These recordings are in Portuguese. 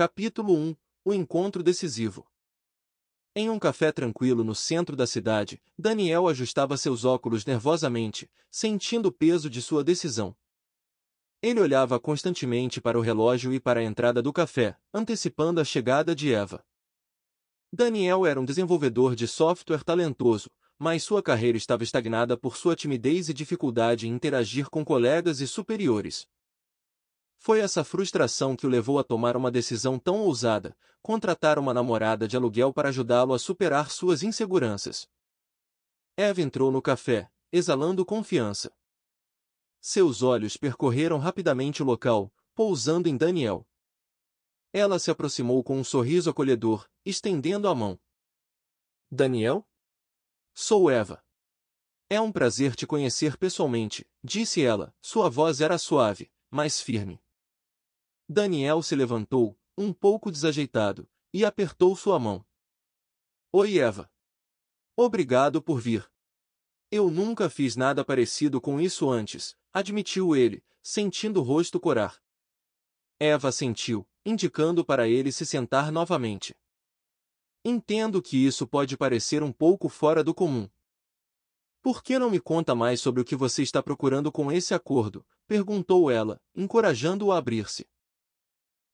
Capítulo 1 O encontro decisivo. Em um café tranquilo no centro da cidade, Daniel ajustava seus óculos nervosamente, sentindo o peso de sua decisão. Ele olhava constantemente para o relógio e para a entrada do café, antecipando a chegada de Eva. Daniel era um desenvolvedor de software talentoso, mas sua carreira estava estagnada por sua timidez e dificuldade em interagir com colegas e superiores. Foi essa frustração que o levou a tomar uma decisão tão ousada: contratar uma namorada de aluguel para ajudá-lo a superar suas inseguranças. Eva entrou no café, exalando confiança. Seus olhos percorreram rapidamente o local, pousando em Daniel. Ela se aproximou com um sorriso acolhedor, estendendo a mão. Daniel? Sou Eva. É um prazer te conhecer pessoalmente, disse ela. Sua voz era suave, mas firme. Daniel se levantou, um pouco desajeitado, e apertou sua mão. Oi, Eva. Obrigado por vir. Eu nunca fiz nada parecido com isso antes, admitiu ele, sentindo o rosto corar. Eva assentiu, indicando para ele se sentar novamente. Entendo que isso pode parecer um pouco fora do comum. Por que não me conta mais sobre o que você está procurando com esse acordo? Perguntou ela, encorajando-o a abrir-se.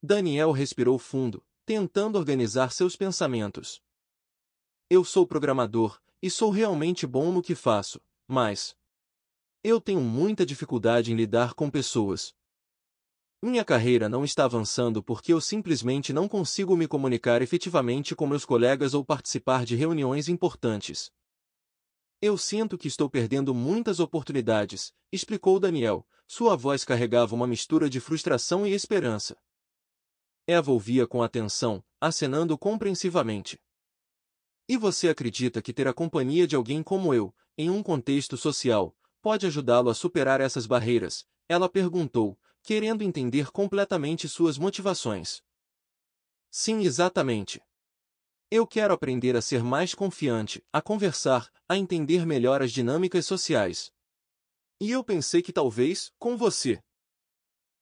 Daniel respirou fundo, tentando organizar seus pensamentos. Eu sou programador, e sou realmente bom no que faço, mas eu tenho muita dificuldade em lidar com pessoas. Minha carreira não está avançando porque eu simplesmente não consigo me comunicar efetivamente com meus colegas ou participar de reuniões importantes. Eu sinto que estou perdendo muitas oportunidades, explicou Daniel. Sua voz carregava uma mistura de frustração e esperança. Eva ouvia com atenção, acenando compreensivamente. E você acredita que ter a companhia de alguém como eu, em um contexto social, pode ajudá-lo a superar essas barreiras? Ela perguntou, querendo entender completamente suas motivações. Sim, exatamente. Eu quero aprender a ser mais confiante, a conversar, a entender melhor as dinâmicas sociais. E eu pensei que talvez, com você,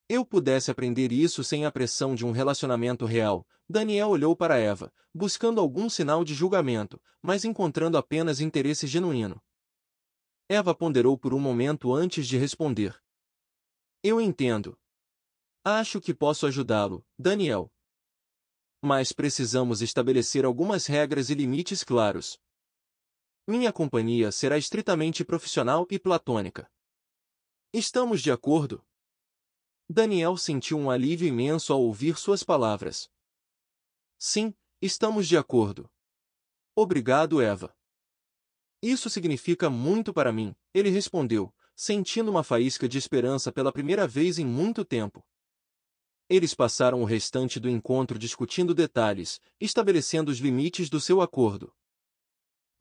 eu pudesse aprender isso sem a pressão de um relacionamento real. Daniel olhou para Eva, buscando algum sinal de julgamento, mas encontrando apenas interesse genuíno. Eva ponderou por um momento antes de responder. Eu entendo. Acho que posso ajudá-lo, Daniel. Mas precisamos estabelecer algumas regras e limites claros. Minha companhia será estritamente profissional e platônica. Estamos de acordo? Daniel sentiu um alívio imenso ao ouvir suas palavras. Sim, estamos de acordo. Obrigado, Eva. Isso significa muito para mim, ele respondeu, sentindo uma faísca de esperança pela primeira vez em muito tempo. Eles passaram o restante do encontro discutindo detalhes, estabelecendo os limites do seu acordo.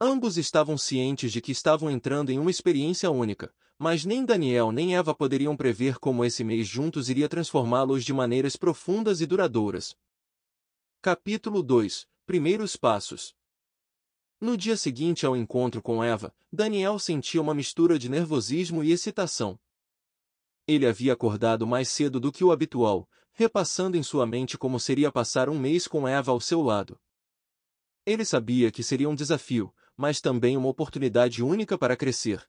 Ambos estavam cientes de que estavam entrando em uma experiência única, mas nem Daniel nem Eva poderiam prever como esse mês juntos iria transformá-los de maneiras profundas e duradouras. Capítulo 2 Primeiros passos. No dia seguinte ao encontro com Eva, Daniel sentia uma mistura de nervosismo e excitação. Ele havia acordado mais cedo do que o habitual, repassando em sua mente como seria passar um mês com Eva ao seu lado. Ele sabia que seria um desafio, mas também uma oportunidade única para crescer.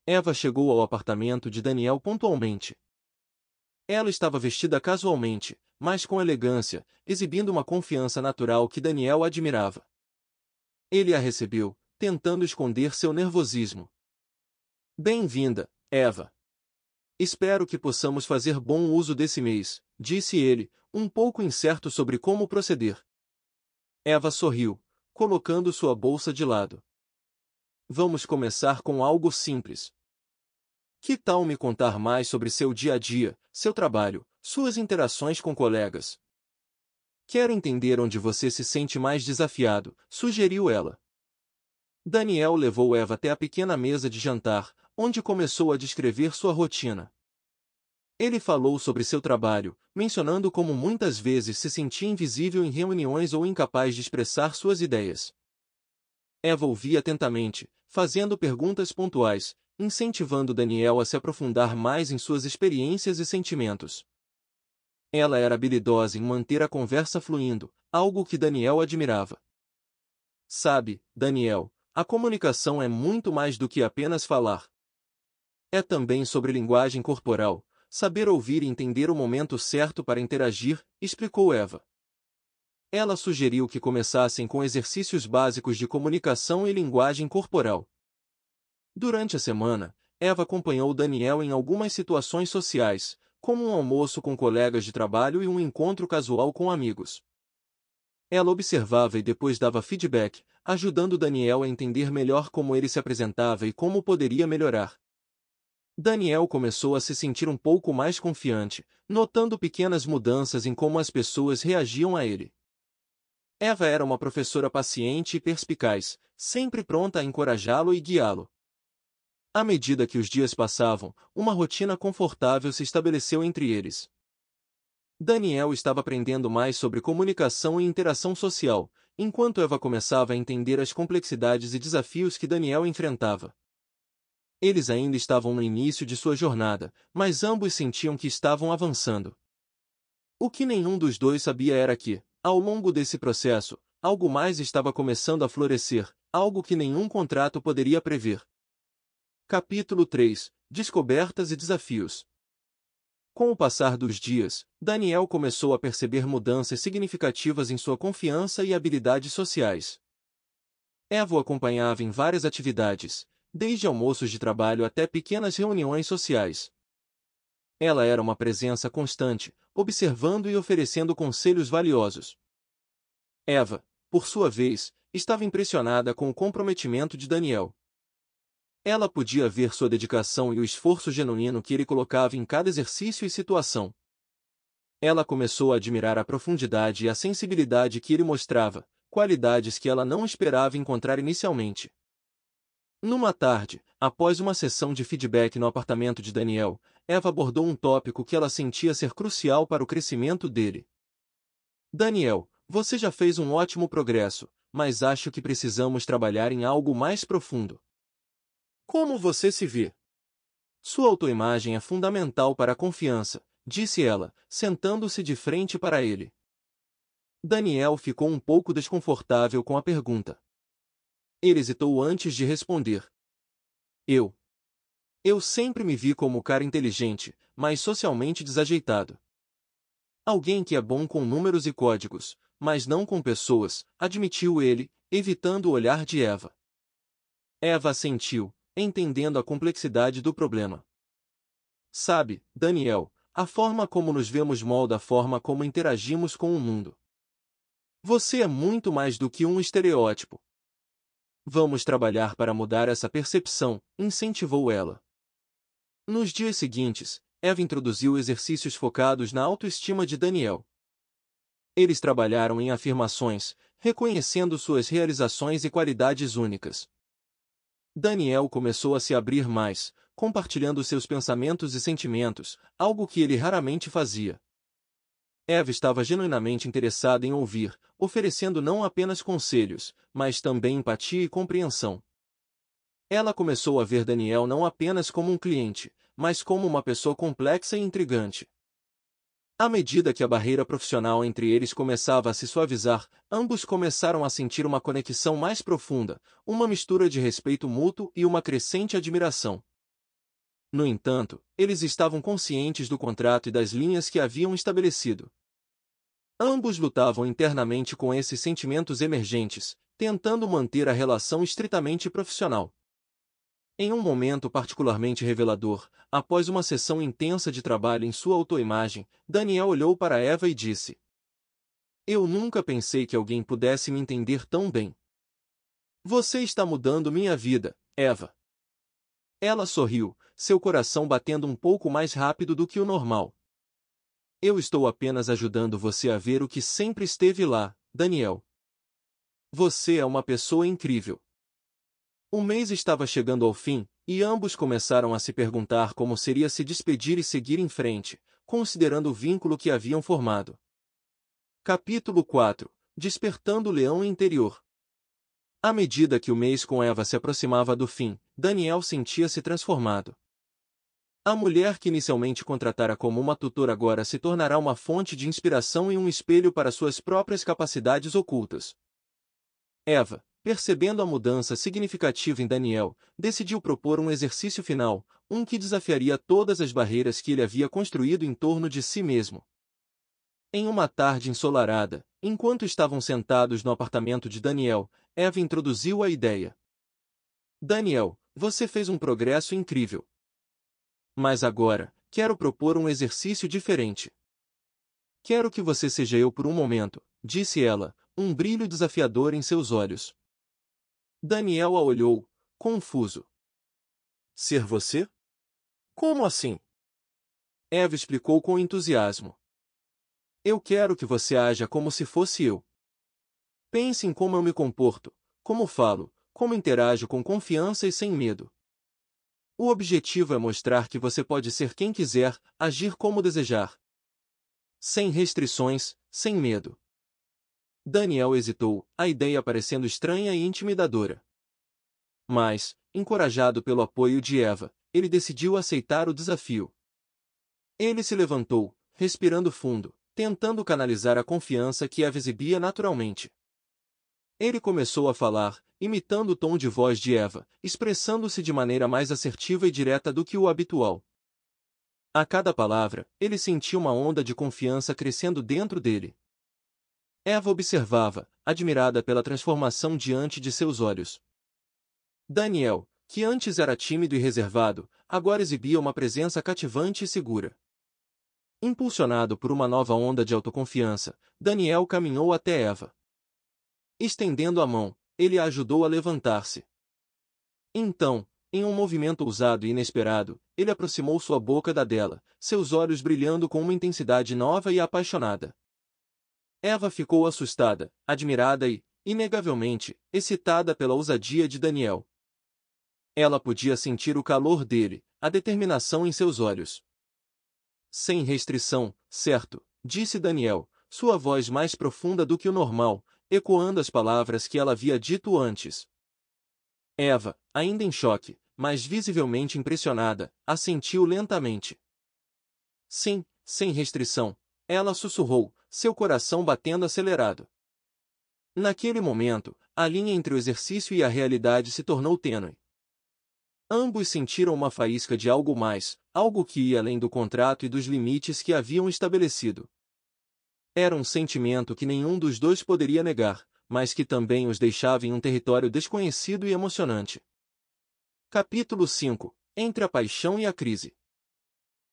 Eva chegou ao apartamento de Daniel pontualmente. Ela estava vestida casualmente, mas com elegância, exibindo uma confiança natural que Daniel admirava. Ele a recebeu, tentando esconder seu nervosismo. Bem-vinda, Eva. Espero que possamos fazer bom uso desse mês, disse ele, um pouco incerto sobre como proceder. Eva sorriu, colocando sua bolsa de lado. Vamos começar com algo simples. Que tal me contar mais sobre seu dia a dia, seu trabalho, suas interações com colegas? Quero entender onde você se sente mais desafiado, sugeriu ela. Daniel levou Eva até a pequena mesa de jantar, onde começou a descrever sua rotina. Ele falou sobre seu trabalho, mencionando como muitas vezes se sentia invisível em reuniões ou incapaz de expressar suas ideias. Eva ouvia atentamente, fazendo perguntas pontuais, incentivando Daniel a se aprofundar mais em suas experiências e sentimentos. Ela era habilidosa em manter a conversa fluindo, algo que Daniel admirava. Sabe, Daniel, a comunicação é muito mais do que apenas falar. É também sobre linguagem corporal, saber ouvir e entender o momento certo para interagir, explicou Eva. Ela sugeriu que começassem com exercícios básicos de comunicação e linguagem corporal. Durante a semana, Eva acompanhou Daniel em algumas situações sociais, como um almoço com colegas de trabalho e um encontro casual com amigos. Ela observava e depois dava feedback, ajudando Daniel a entender melhor como ele se apresentava e como poderia melhorar. Daniel começou a se sentir um pouco mais confiante, notando pequenas mudanças em como as pessoas reagiam a ele. Eva era uma professora paciente e perspicaz, sempre pronta a encorajá-lo e guiá-lo. À medida que os dias passavam, uma rotina confortável se estabeleceu entre eles. Daniel estava aprendendo mais sobre comunicação e interação social, enquanto Eva começava a entender as complexidades e desafios que Daniel enfrentava. Eles ainda estavam no início de sua jornada, mas ambos sentiam que estavam avançando. O que nenhum dos dois sabia era que, ao longo desse processo, algo mais estava começando a florescer, algo que nenhum contrato poderia prever. Capítulo 3 – Descobertas e desafios. Com o passar dos dias, Daniel começou a perceber mudanças significativas em sua confiança e habilidades sociais. Eva o acompanhava em várias atividades, desde almoços de trabalho até pequenas reuniões sociais. Ela era uma presença constante, observando e oferecendo conselhos valiosos. Eva, por sua vez, estava impressionada com o comprometimento de Daniel. Ela podia ver sua dedicação e o esforço genuíno que ele colocava em cada exercício e situação. Ela começou a admirar a profundidade e a sensibilidade que ele mostrava, qualidades que ela não esperava encontrar inicialmente. Numa tarde, após uma sessão de feedback no apartamento de Daniel, Eva abordou um tópico que ela sentia ser crucial para o crescimento dele. Daniel, você já fez um ótimo progresso, mas acho que precisamos trabalhar em algo mais profundo. Como você se vê? Sua autoimagem é fundamental para a confiança, disse ela, sentando-se de frente para ele. Daniel ficou um pouco desconfortável com a pergunta. Ele hesitou antes de responder. Eu sempre me vi como cara inteligente, mas socialmente desajeitado. Alguém que é bom com números e códigos, mas não com pessoas, admitiu ele, evitando o olhar de Eva. Eva assentiu, entendendo a complexidade do problema. Sabe, Daniel, a forma como nos vemos molda a forma como interagimos com o mundo. Você é muito mais do que um estereótipo. Vamos trabalhar para mudar essa percepção, incentivou ela. Nos dias seguintes, Eva introduziu exercícios focados na autoestima de Daniel. Eles trabalharam em afirmações, reconhecendo suas realizações e qualidades únicas. Daniel começou a se abrir mais, compartilhando seus pensamentos e sentimentos, algo que ele raramente fazia. Eva estava genuinamente interessada em ouvir, oferecendo não apenas conselhos, mas também empatia e compreensão. Ela começou a ver Daniel não apenas como um cliente, mas como uma pessoa complexa e intrigante. À medida que a barreira profissional entre eles começava a se suavizar, ambos começaram a sentir uma conexão mais profunda, uma mistura de respeito mútuo e uma crescente admiração. No entanto, eles estavam conscientes do contrato e das linhas que haviam estabelecido. Ambos lutavam internamente com esses sentimentos emergentes, tentando manter a relação estritamente profissional. Em um momento particularmente revelador, após uma sessão intensa de trabalho em sua autoimagem, Daniel olhou para Eva e disse: Eu nunca pensei que alguém pudesse me entender tão bem. Você está mudando minha vida, Eva. Ela sorriu, seu coração batendo um pouco mais rápido do que o normal. Eu estou apenas ajudando você a ver o que sempre esteve lá, Daniel. Você é uma pessoa incrível. O mês estava chegando ao fim, e ambos começaram a se perguntar como seria se despedir e seguir em frente, considerando o vínculo que haviam formado. Capítulo 4 – Despertando o leão interior. À medida que o mês com Eva se aproximava do fim, Daniel sentia-se transformado. A mulher que inicialmente contratara como uma tutora agora se tornará uma fonte de inspiração e um espelho para suas próprias capacidades ocultas. Eva, percebendo a mudança significativa em Daniel, decidiu propor um exercício final, um que desafiaria todas as barreiras que ele havia construído em torno de si mesmo. Em uma tarde ensolarada, enquanto estavam sentados no apartamento de Daniel, Eva introduziu a ideia. Daniel, você fez um progresso incrível. Mas agora, quero propor um exercício diferente. Quero que você seja eu por um momento, disse ela, um brilho desafiador em seus olhos. Daniel a olhou, confuso. Ser você? Como assim? Eva explicou com entusiasmo. Eu quero que você haja como se fosse eu. Pense em como eu me comporto, como falo, como interajo com confiança e sem medo. O objetivo é mostrar que você pode ser quem quiser, agir como desejar. Sem restrições, sem medo. Daniel hesitou, a ideia parecendo estranha e intimidadora. Mas, encorajado pelo apoio de Eva, ele decidiu aceitar o desafio. Ele se levantou, respirando fundo, tentando canalizar a confiança que Eva exibia naturalmente. Ele começou a falar, imitando o tom de voz de Eva, expressando-se de maneira mais assertiva e direta do que o habitual. A cada palavra, ele sentia uma onda de confiança crescendo dentro dele. Eva observava, admirada pela transformação diante de seus olhos. Daniel, que antes era tímido e reservado, agora exibia uma presença cativante e segura. Impulsionado por uma nova onda de autoconfiança, Daniel caminhou até Eva. Estendendo a mão, ele a ajudou a levantar-se. Então, em um movimento ousado e inesperado, ele aproximou sua boca da dela, seus olhos brilhando com uma intensidade nova e apaixonada. Eva ficou assustada, admirada e, inegavelmente, excitada pela ousadia de Daniel. Ela podia sentir o calor dele, a determinação em seus olhos. Sem restrição, certo, disse Daniel, sua voz mais profunda do que o normal, ecoando as palavras que ela havia dito antes. Eva, ainda em choque, mas visivelmente impressionada, assentiu lentamente. Sim, sem restrição, ela sussurrou, seu coração batendo acelerado. Naquele momento, a linha entre o exercício e a realidade se tornou tênue. Ambos sentiram uma faísca de algo mais, algo que ia além do contrato e dos limites que haviam estabelecido. Era um sentimento que nenhum dos dois poderia negar, mas que também os deixava em um território desconhecido e emocionante. Capítulo 5. Entre a paixão e a crise.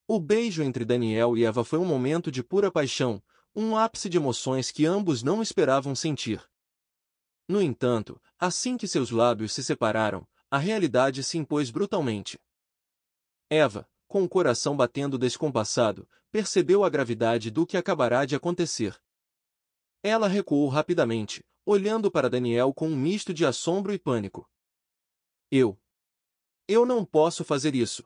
O beijo entre Daniel e Eva foi um momento de pura paixão, um ápice de emoções que ambos não esperavam sentir. No entanto, assim que seus lábios se separaram, a realidade se impôs brutalmente. Eva, com o coração batendo descompassado, percebeu a gravidade do que acabará de acontecer. Ela recuou rapidamente, olhando para Daniel com um misto de assombro e pânico. Eu não posso fazer isso.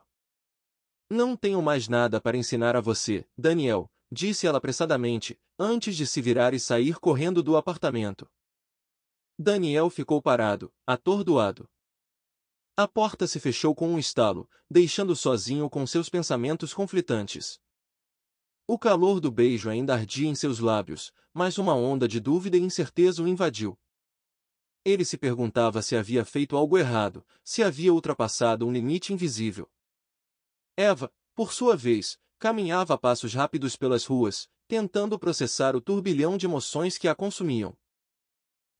Não tenho mais nada para ensinar a você, Daniel, disse ela apressadamente, antes de se virar e sair correndo do apartamento. Daniel ficou parado, atordoado. A porta se fechou com um estalo, deixando sozinho com seus pensamentos conflitantes. O calor do beijo ainda ardia em seus lábios, mas uma onda de dúvida e incerteza o invadiu. Ele se perguntava se havia feito algo errado, se havia ultrapassado um limite invisível. Eva, por sua vez, caminhava a passos rápidos pelas ruas, tentando processar o turbilhão de emoções que a consumiam.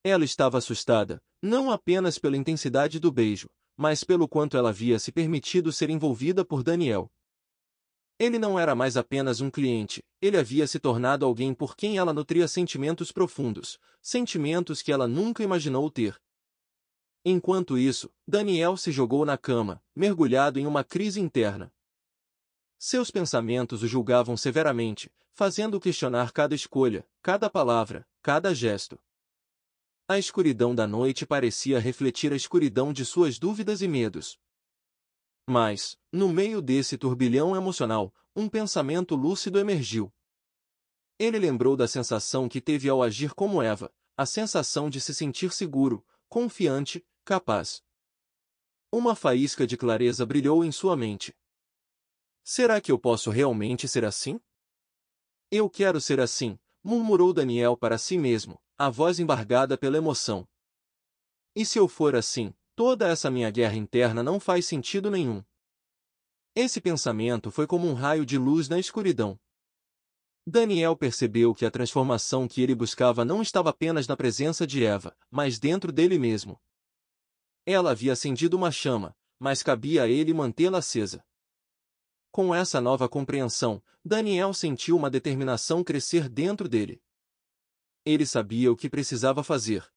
Ela estava assustada, não apenas pela intensidade do beijo, mas pelo quanto ela havia se permitido ser envolvida por Daniel. Ele não era mais apenas um cliente, ele havia se tornado alguém por quem ela nutria sentimentos profundos, sentimentos que ela nunca imaginou ter. Enquanto isso, Daniel se jogou na cama, mergulhado em uma crise interna. Seus pensamentos o julgavam severamente, fazendo-o questionar cada escolha, cada palavra, cada gesto. A escuridão da noite parecia refletir a escuridão de suas dúvidas e medos. Mas, no meio desse turbilhão emocional, um pensamento lúcido emergiu. Ele lembrou da sensação que teve ao agir como Eva, a sensação de se sentir seguro, confiante, capaz. Uma faísca de clareza brilhou em sua mente. Será que eu posso realmente ser assim? Eu quero ser assim, murmurou Daniel para si mesmo, a voz embargada pela emoção. E se eu for assim, toda essa minha guerra interna não faz sentido nenhum. Esse pensamento foi como um raio de luz na escuridão. Daniel percebeu que a transformação que ele buscava não estava apenas na presença de Eva, mas dentro dele mesmo. Ela havia acendido uma chama, mas cabia a ele mantê-la acesa. Com essa nova compreensão, Daniel sentiu uma determinação crescer dentro dele. Ele sabia o que precisava fazer.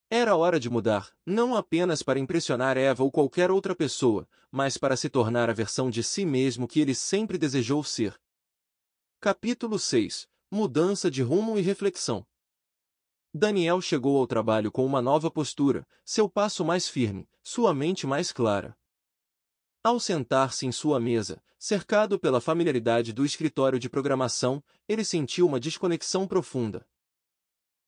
Era hora de mudar, não apenas para impressionar Eva ou qualquer outra pessoa, mas para se tornar a versão de si mesmo que ele sempre desejou ser. Capítulo 6. Mudança de rumo e reflexão. Daniel chegou ao trabalho com uma nova postura, seu passo mais firme, sua mente mais clara. Ao sentar-se em sua mesa, cercado pela familiaridade do escritório de programação, ele sentiu uma desconexão profunda.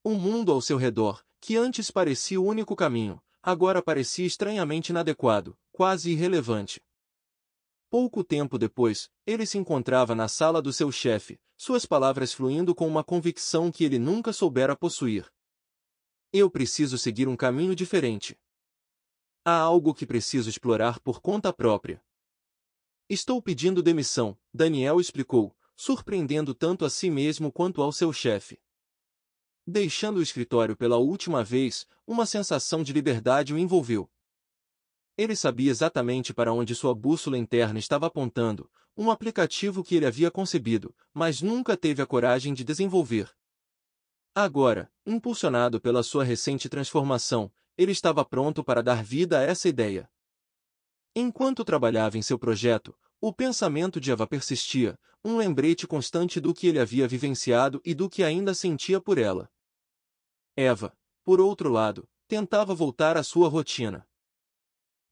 O mundo ao seu redor, que antes parecia o único caminho, agora parecia estranhamente inadequado, quase irrelevante. Pouco tempo depois, ele se encontrava na sala do seu chefe, suas palavras fluindo com uma convicção que ele nunca soubera possuir. Eu preciso seguir um caminho diferente. Há algo que preciso explorar por conta própria. Estou pedindo demissão, Daniel explicou, surpreendendo tanto a si mesmo quanto ao seu chefe. Deixando o escritório pela última vez, uma sensação de liberdade o envolveu. Ele sabia exatamente para onde sua bússola interna estava apontando, um aplicativo que ele havia concebido, mas nunca teve a coragem de desenvolver. Agora, impulsionado pela sua recente transformação, ele estava pronto para dar vida a essa ideia. Enquanto trabalhava em seu projeto, o pensamento de Eva persistia, um lembrete constante do que ele havia vivenciado e do que ainda sentia por ela. Eva, por outro lado, tentava voltar à sua rotina.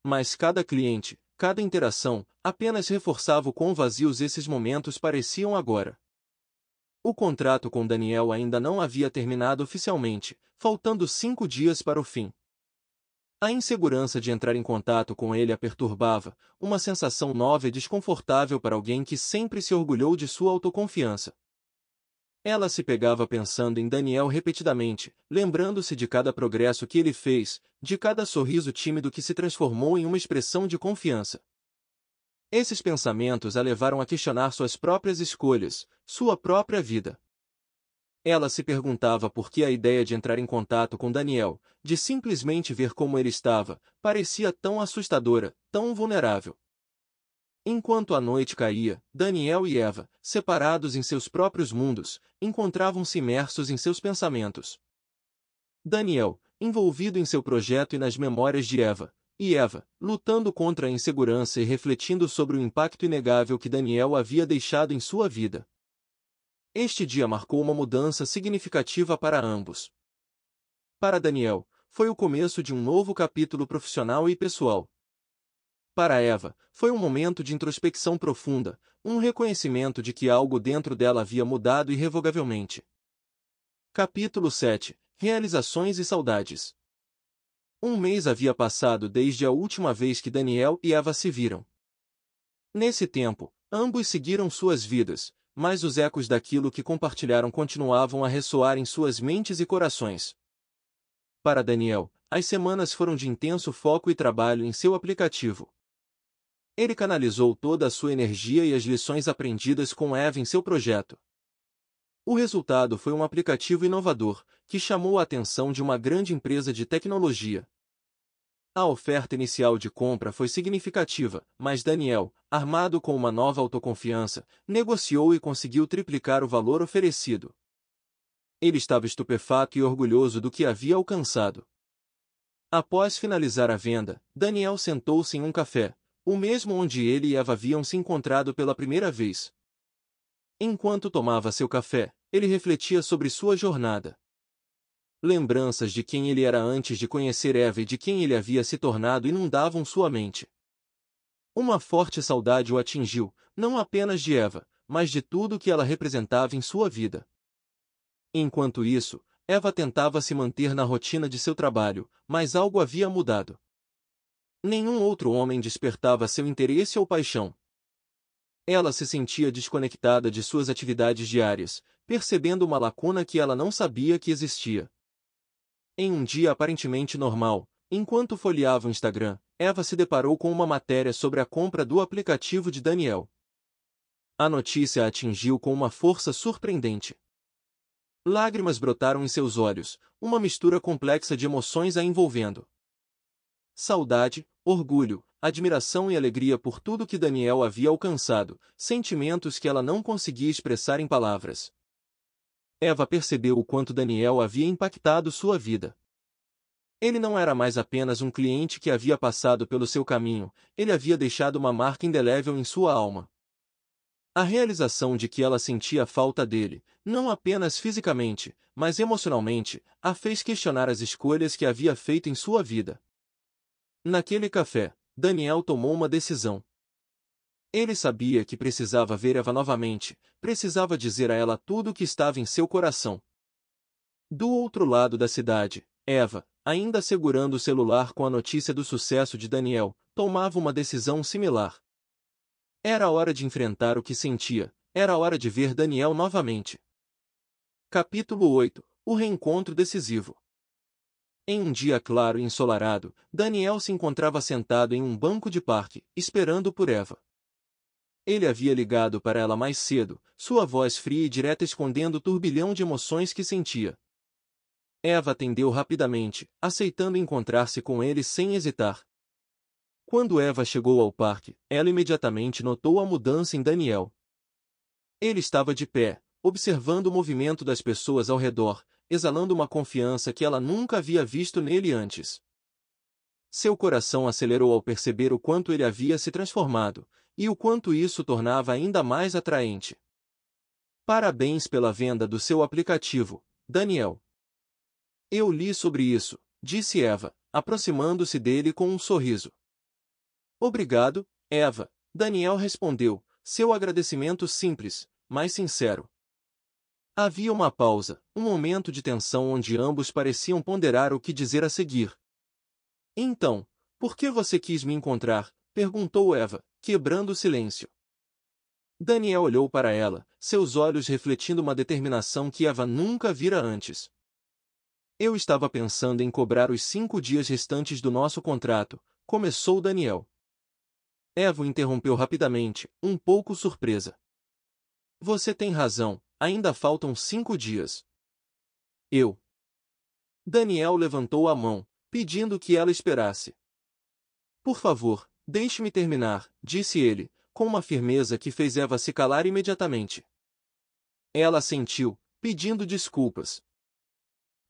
Mas cada cliente, cada interação, apenas reforçava o quão vazios esses momentos pareciam agora. O contrato com Daniel ainda não havia terminado oficialmente, faltando 5 dias para o fim. A insegurança de entrar em contato com ele a perturbava, uma sensação nova e desconfortável para alguém que sempre se orgulhou de sua autoconfiança. Ela se pegava pensando em Daniel repetidamente, lembrando-se de cada progresso que ele fez, de cada sorriso tímido que se transformou em uma expressão de confiança. Esses pensamentos a levaram a questionar suas próprias escolhas, sua própria vida. Ela se perguntava por que a ideia de entrar em contato com Daniel, de simplesmente ver como ele estava, parecia tão assustadora, tão vulnerável. Enquanto a noite caía, Daniel e Eva, separados em seus próprios mundos, encontravam-se imersos em seus pensamentos. Daniel, envolvido em seu projeto e nas memórias de Eva, e Eva, lutando contra a insegurança e refletindo sobre o impacto inegável que Daniel havia deixado em sua vida. Este dia marcou uma mudança significativa para ambos. Para Daniel, foi o começo de um novo capítulo profissional e pessoal. Para Eva, foi um momento de introspecção profunda, um reconhecimento de que algo dentro dela havia mudado irrevogavelmente. Capítulo 7. Realizações e saudades. Um mês havia passado desde a última vez que Daniel e Eva se viram. Nesse tempo, ambos seguiram suas vidas, mas os ecos daquilo que compartilharam continuavam a ressoar em suas mentes e corações. Para Daniel, as semanas foram de intenso foco e trabalho em seu aplicativo. Ele canalizou toda a sua energia e as lições aprendidas com Eva em seu projeto. O resultado foi um aplicativo inovador, que chamou a atenção de uma grande empresa de tecnologia. A oferta inicial de compra foi significativa, mas Daniel, armado com uma nova autoconfiança, negociou e conseguiu triplicar o valor oferecido. Ele estava estupefato e orgulhoso do que havia alcançado. Após finalizar a venda, Daniel sentou-se em um café, o mesmo onde ele e Eva haviam se encontrado pela primeira vez. Enquanto tomava seu café, ele refletia sobre sua jornada. Lembranças de quem ele era antes de conhecer Eva e de quem ele havia se tornado inundavam sua mente. Uma forte saudade o atingiu, não apenas de Eva, mas de tudo que ela representava em sua vida. Enquanto isso, Eva tentava se manter na rotina de seu trabalho, mas algo havia mudado. Nenhum outro homem despertava seu interesse ou paixão. Ela se sentia desconectada de suas atividades diárias, percebendo uma lacuna que ela não sabia que existia. Em um dia aparentemente normal, enquanto folheava o Instagram, Eva se deparou com uma matéria sobre a compra do aplicativo de Daniel. A notícia a atingiu com uma força surpreendente. Lágrimas brotaram em seus olhos, uma mistura complexa de emoções a envolvendo. Saudade, orgulho, admiração e alegria por tudo que Daniel havia alcançado, sentimentos que ela não conseguia expressar em palavras. Eva percebeu o quanto Daniel havia impactado sua vida. Ele não era mais apenas um cliente que havia passado pelo seu caminho, ele havia deixado uma marca indelével em sua alma. A realização de que ela sentia falta dele, não apenas fisicamente, mas emocionalmente, a fez questionar as escolhas que havia feito em sua vida. Naquele café, Daniel tomou uma decisão. Ele sabia que precisava ver Eva novamente, precisava dizer a ela tudo o que estava em seu coração. Do outro lado da cidade, Eva, ainda segurando o celular com a notícia do sucesso de Daniel, tomava uma decisão similar. Era hora de enfrentar o que sentia, era hora de ver Daniel novamente. Capítulo 8 – O reencontro decisivo. Em um dia claro e ensolarado, Daniel se encontrava sentado em um banco de parque, esperando por Eva. Ele havia ligado para ela mais cedo, sua voz fria e direta escondendo o turbilhão de emoções que sentia. Eva atendeu rapidamente, aceitando encontrar-se com ele sem hesitar. Quando Eva chegou ao parque, ela imediatamente notou a mudança em Daniel. Ele estava de pé, observando o movimento das pessoas ao redor, exalando uma confiança que ela nunca havia visto nele antes. Seu coração acelerou ao perceber o quanto ele havia se transformado, e o quanto isso o tornava ainda mais atraente. Parabéns pela venda do seu aplicativo, Daniel. Eu li sobre isso, disse Eva, aproximando-se dele com um sorriso. Obrigado, Eva, Daniel respondeu, seu agradecimento simples, mas sincero. Havia uma pausa, um momento de tensão onde ambos pareciam ponderar o que dizer a seguir. Então, por que você quis me encontrar? Perguntou Eva, quebrando o silêncio. Daniel olhou para ela, seus olhos refletindo uma determinação que Eva nunca vira antes. Eu estava pensando em cobrar os 5 dias restantes do nosso contrato, começou Daniel. Eva o interrompeu rapidamente, um pouco surpresa. Você tem razão, ainda faltam 5 dias. Eu. Daniel levantou a mão, pedindo que ela esperasse. Por favor, deixe-me terminar, disse ele, com uma firmeza que fez Eva se calar imediatamente. Ela assentiu, pedindo desculpas.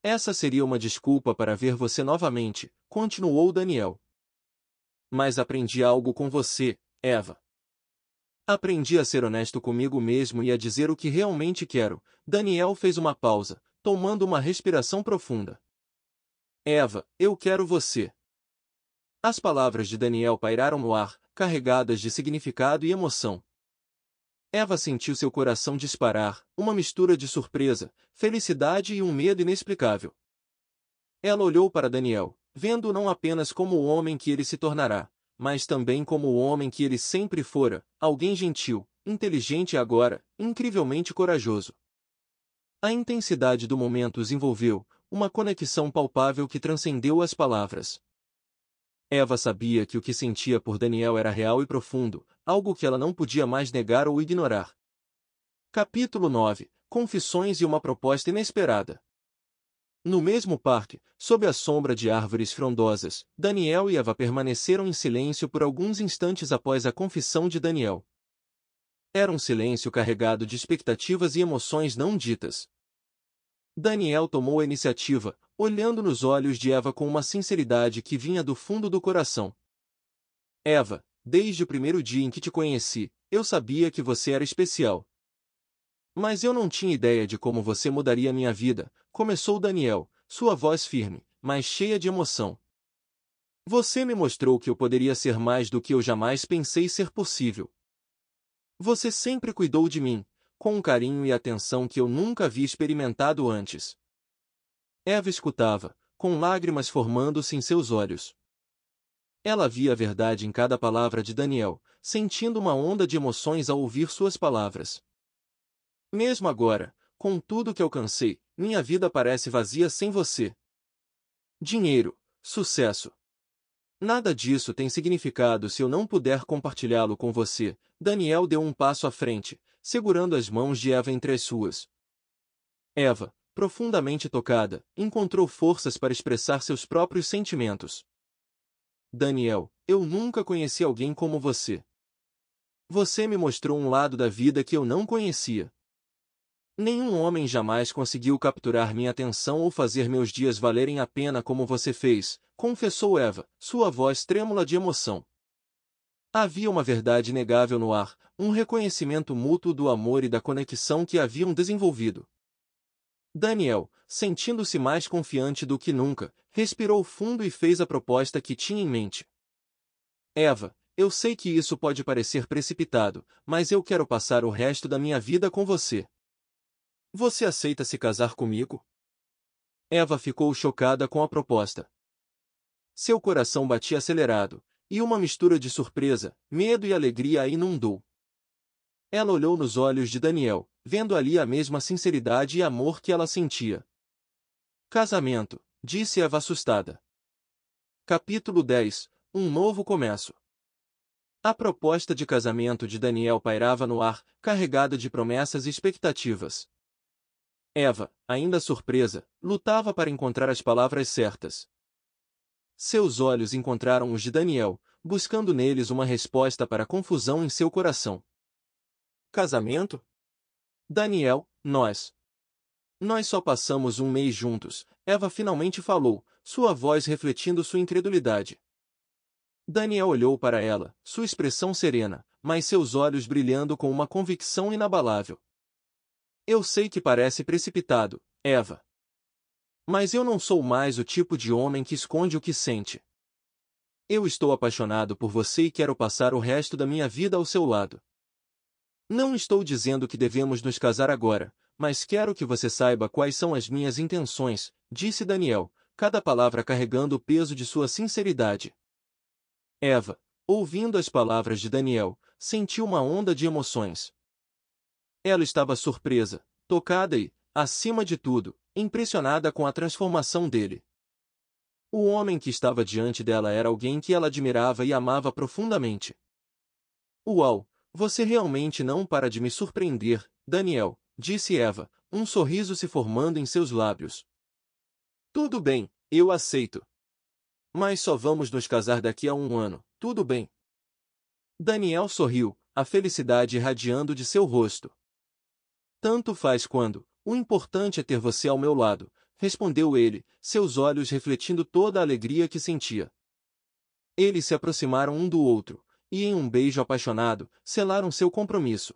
Essa seria uma desculpa para ver você novamente, continuou Daniel. Mas aprendi algo com você, Eva. Aprendi a ser honesto comigo mesmo e a dizer o que realmente quero. Daniel fez uma pausa, tomando uma respiração profunda. Eva, eu quero você. As palavras de Daniel pairaram no ar, carregadas de significado e emoção. Eva sentiu seu coração disparar, uma mistura de surpresa, felicidade e um medo inexplicável. Ela olhou para Daniel, vendo-o não apenas como o homem que ele se tornará, mas também como o homem que ele sempre fora, alguém gentil, inteligente e agora, incrivelmente corajoso. A intensidade do momento os envolveu, uma conexão palpável que transcendeu as palavras. Eva sabia que o que sentia por Daniel era real e profundo, algo que ela não podia mais negar ou ignorar. Capítulo 9 – Confissões e uma proposta inesperada. No mesmo parque, sob a sombra de árvores frondosas, Daniel e Eva permaneceram em silêncio por alguns instantes após a confissão de Daniel. Era um silêncio carregado de expectativas e emoções não ditas. Daniel tomou a iniciativa, olhando nos olhos de Eva com uma sinceridade que vinha do fundo do coração. Eva, desde o primeiro dia em que te conheci, eu sabia que você era especial. Mas eu não tinha ideia de como você mudaria minha vida, começou Daniel, sua voz firme, mas cheia de emoção. Você me mostrou que eu poderia ser mais do que eu jamais pensei ser possível. Você sempre cuidou de mim, com um carinho e atenção que eu nunca havia experimentado antes. Eva escutava, com lágrimas formando-se em seus olhos. Ela via a verdade em cada palavra de Daniel, sentindo uma onda de emoções ao ouvir suas palavras. Mesmo agora, com tudo que alcancei, minha vida parece vazia sem você. Dinheiro, sucesso. Nada disso tem significado se eu não puder compartilhá-lo com você. Daniel deu um passo à frente, segurando as mãos de Eva entre as suas. Eva, profundamente tocada, encontrou forças para expressar seus próprios sentimentos. Daniel, eu nunca conheci alguém como você. Você me mostrou um lado da vida que eu não conhecia. Nenhum homem jamais conseguiu capturar minha atenção ou fazer meus dias valerem a pena como você fez, confessou Eva, sua voz trêmula de emoção. Havia uma verdade inegável no ar, um reconhecimento mútuo do amor e da conexão que haviam desenvolvido. Daniel, sentindo-se mais confiante do que nunca, respirou fundo e fez a proposta que tinha em mente. Eva, eu sei que isso pode parecer precipitado, mas eu quero passar o resto da minha vida com você. Você aceita se casar comigo? Eva ficou chocada com a proposta. Seu coração batia acelerado, e uma mistura de surpresa, medo e alegria a inundou. Ela olhou nos olhos de Daniel, vendo ali a mesma sinceridade e amor que ela sentia. Casamento, disse Eva assustada. Capítulo 10 – Um novo começo. A proposta de casamento de Daniel pairava no ar, carregada de promessas e expectativas. Eva, ainda surpresa, lutava para encontrar as palavras certas. Seus olhos encontraram os de Daniel, buscando neles uma resposta para a confusão em seu coração. Casamento? Daniel, nós só passamos um mês juntos, Eva finalmente falou, sua voz refletindo sua incredulidade. Daniel olhou para ela, sua expressão serena, mas seus olhos brilhando com uma convicção inabalável. Eu sei que parece precipitado, Eva. Mas eu não sou mais o tipo de homem que esconde o que sente. Eu estou apaixonado por você e quero passar o resto da minha vida ao seu lado. Não estou dizendo que devemos nos casar agora, mas quero que você saiba quais são as minhas intenções, disse Daniel, cada palavra carregando o peso de sua sinceridade. Eva, ouvindo as palavras de Daniel, sentiu uma onda de emoções. Ela estava surpresa, tocada e, acima de tudo, impressionada com a transformação dele. O homem que estava diante dela era alguém que ela admirava e amava profundamente. Uau, você realmente não para de me surpreender, Daniel, disse Eva, um sorriso se formando em seus lábios. Tudo bem, eu aceito. Mas só vamos nos casar daqui a um ano, tudo bem? Daniel sorriu, a felicidade irradiando de seu rosto. Tanto faz quando, o importante é ter você ao meu lado, respondeu ele, seus olhos refletindo toda a alegria que sentia. Eles se aproximaram um do outro, e em um beijo apaixonado, selaram seu compromisso.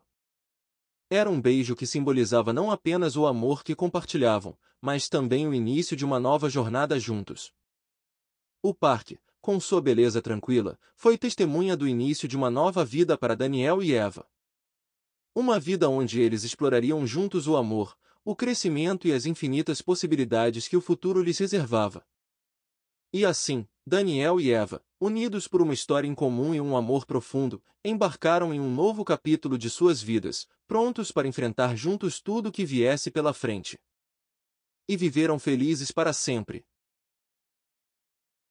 Era um beijo que simbolizava não apenas o amor que compartilhavam, mas também o início de uma nova jornada juntos. O parque, com sua beleza tranquila, foi testemunha do início de uma nova vida para Daniel e Eva. Uma vida onde eles explorariam juntos o amor, o crescimento e as infinitas possibilidades que o futuro lhes reservava. E assim, Daniel e Eva, unidos por uma história em comum e um amor profundo, embarcaram em um novo capítulo de suas vidas, prontos para enfrentar juntos tudo o que viesse pela frente. E viveram felizes para sempre.